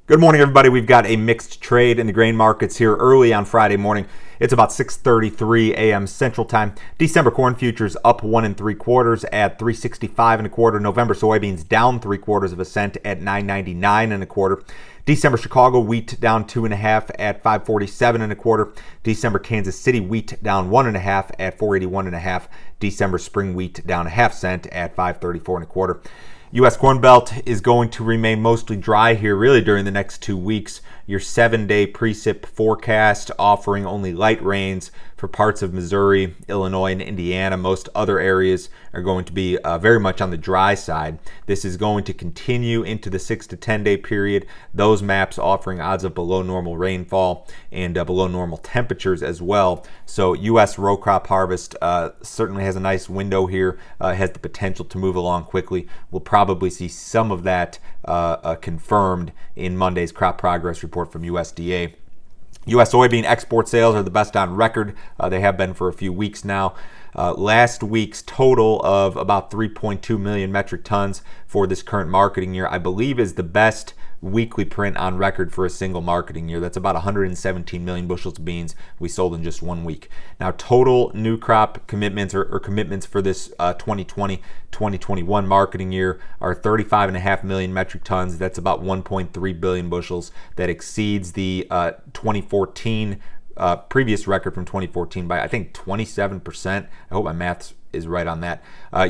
Good morning, everybody. We've got a mixed trade in the grain markets here early on Friday morning. It's about 6:33 a.m. Central Time. December corn futures up 1 3/4 at 365 1/4. November soybeans down 3/4 of a cent at 9.99 1/4. December Chicago wheat down 2 1/2 at 547 1/4. December Kansas City wheat down 1 1/2 at 481 1/2. December spring wheat down a half cent at 534 1/4. U.S. Corn Belt is going to remain mostly dry here really during the next 2 weeks. Your 7-day precip forecast offering only light rains for parts of Missouri, Illinois, and Indiana. Most other areas are going to be very much on the dry side. This is going to continue into the 6 to 10 day period. Those maps offering odds of below normal rainfall and below normal temperatures as well. So U.S. row crop harvest certainly has a nice window here, has the potential to move along quickly. We'll probably see some of that confirmed in Monday's crop progress report from USDA. U.S. soybean export sales are the best on record. They have been for a few weeks now. Last week's total of about 3.2 million metric tons for this current marketing year, I believe, is the best weekly print on record for a single marketing year. That's about 117 million bushels of beans we sold in just 1 week. Now, total new crop commitments or commitments for this 2020-2021 marketing year are 35.5 million metric tons. That's about 1.3 billion bushels. That exceeds the 2014 previous record from 2014 by, I think, 27%. I hope my math is right on that.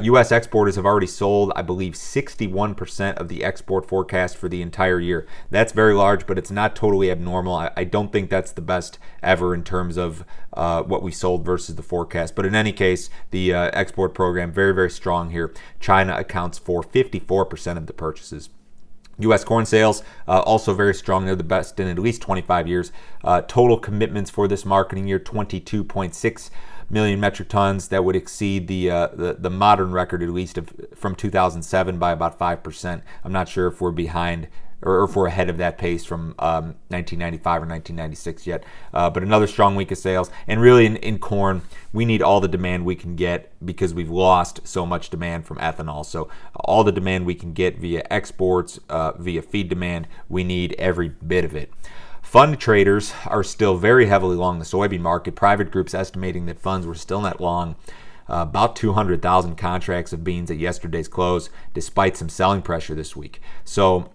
U.S. exporters have already sold, I believe, 61% of the export forecast for the entire year. That's very large, but it's not totally abnormal. I don't think that's the best ever in terms of what we sold versus the forecast. But in any case, the export program, very, very strong here. China accounts for 54% of the purchases. U.S. corn sales also very strong. They're the best in at least 25 years. Total commitments for this marketing year, 22.6 million metric tons. That would exceed the modern record, at least from 2007, by about 5%. I'm not sure if we're behind or if we're ahead of that pace from 1995 or 1996 yet. But another strong week of sales. And really in corn, we need all the demand we can get because we've lost so much demand from ethanol. So all the demand we can get via exports, via feed demand, we need every bit of it. Fund traders are still very heavily long the soybean market. Private groups estimating that funds were still net long about 200,000 contracts of beans at yesterday's close, despite some selling pressure this week. So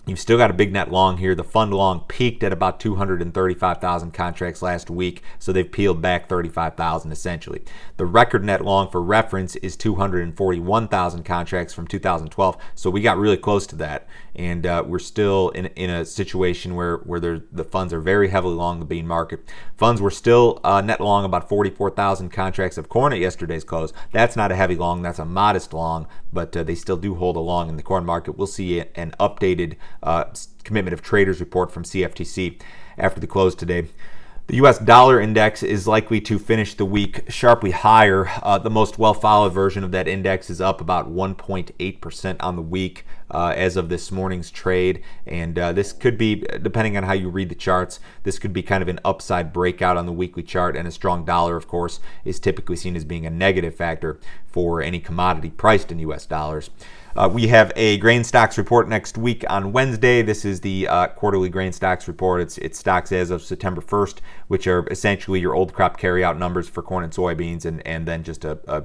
you've still got a big net long here. The fund long peaked at about 235,000 contracts last week, so they've peeled back 35,000 essentially. The record net long for reference is 241,000 contracts from 2012, so we got really close to that. And we're still in a situation where the funds are very heavily long the bean market. Funds were still net long about 44,000 contracts of corn at yesterday's close. That's not a heavy long, that's a modest long, but they still do hold a long in the corn market. We'll see an updated commitment of traders report from CFTC after the close today. The U.S. dollar index is likely to finish the week sharply higher. The most well-followed version of that index is up about 1.8% on the week as of this morning's trade. And this could be, depending on how you read the charts, this could be kind of an upside breakout on the weekly chart. And a strong dollar, of course, is typically seen as being a negative factor for any commodity priced in U.S. dollars. We have a grain stocks report next week on Wednesday. This is the quarterly grain stocks report. It's stocks as of September 1st, which are essentially your old crop carryout numbers for corn and soybeans, and then just a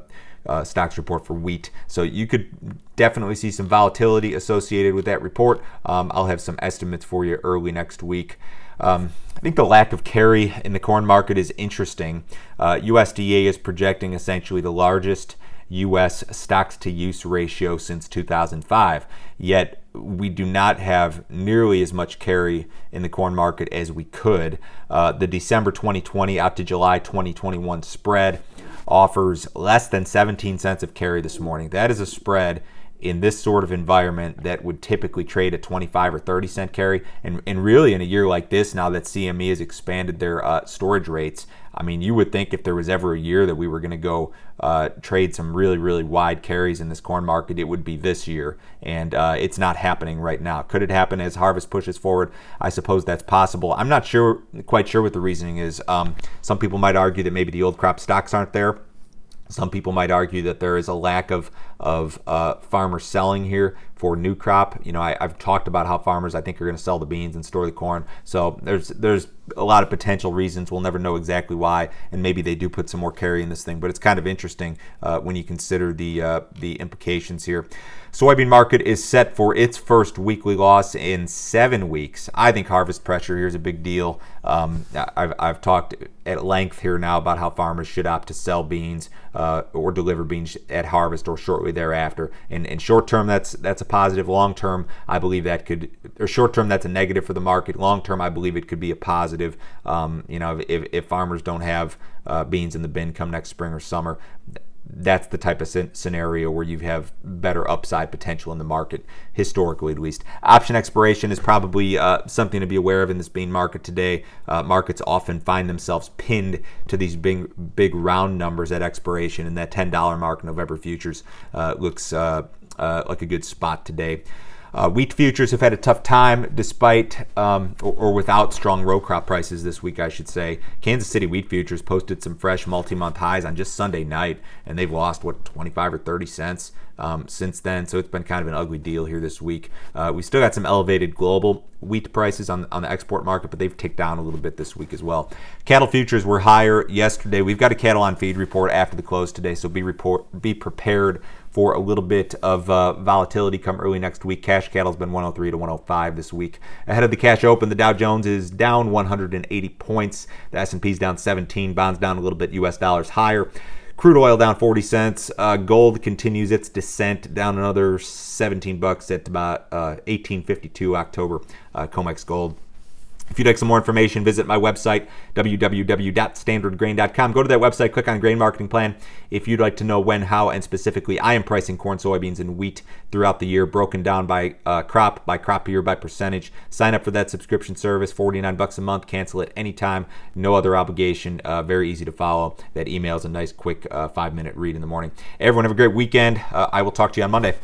stocks report for wheat. So you could definitely see some volatility associated with that report. I'll have some estimates for you early next week. I think the lack of carry in the corn market is interesting. USDA is projecting essentially the largest U.S. stocks-to-use ratio since 2005, yet we do not have nearly as much carry in the corn market as we could. The December 2020 out to July 2021 spread offers less than 17 cents of carry this morning. That is a spread in this sort of environment that would typically trade at 25 or 30 cent carry. And really in a year like this, now that CME has expanded their storage rates, I mean, you would think if there was ever a year that we were going to go trade some really, really wide carries in this corn market, it would be this year. And it's not happening right now. Could it happen as harvest pushes forward? I suppose that's possible. I'm not quite sure what the reasoning is. Some people might argue that maybe the old crop stocks aren't there. Some people might argue that there is a lack of of farmers selling here for new crop. I've talked about how farmers, I think, are going to sell the beans and store the corn. So there's a lot of potential reasons. We'll never know exactly why, and maybe they do put some more carry in this thing. But it's kind of interesting when you consider the implications here. Soybean market is set for its first weekly loss in 7 weeks. I think harvest pressure here is a big deal. I've talked at length here now about how farmers should opt to sell beans or deliver beans at harvest or shortly thereafter. And short term, that's a positive. Long term, I believe short term, that's a negative for the market. Long term, I believe it could be a positive. If farmers don't have beans in the bin come next spring or summer, that's the type of scenario where you have better upside potential in the market, historically at least. Option expiration is probably something to be aware of in this bean market today. Markets often find themselves pinned to these big round numbers at expiration, and that $10 mark November futures looks like a good spot today. Wheat futures have had a tough time despite or without strong row crop prices this week, I should say. Kansas City wheat futures posted some fresh multi-month highs on just Sunday night, and they've lost, 25 or 30 cents since then. So it's been kind of an ugly deal here this week. We still got some elevated global wheat prices on the export market, but they've ticked down a little bit this week as well. Cattle futures were higher yesterday. We've got a cattle on feed report after the close today, so be prepared for a little bit of volatility come early next week. Cash cattle's been 103 to 105 this week. Ahead of the cash open, the Dow Jones is down 180 points. The S&P's down 17. Bonds down a little bit. U.S. dollars higher. Crude oil down 40 cents. Gold continues its descent, down another $17 at about 1852 October. COMEX gold. If you'd like some more information, visit my website, www.standardgrain.com. Go to that website, click on Grain Marketing Plan. If you'd like to know when, how, and specifically, I am pricing corn, soybeans, and wheat throughout the year, broken down by crop year, by percentage. Sign up for that subscription service, $49 a month. Cancel it anytime. No other obligation. Very easy to follow. That email is a nice, quick 5-minute read in the morning. Everyone have a great weekend. I will talk to you on Monday.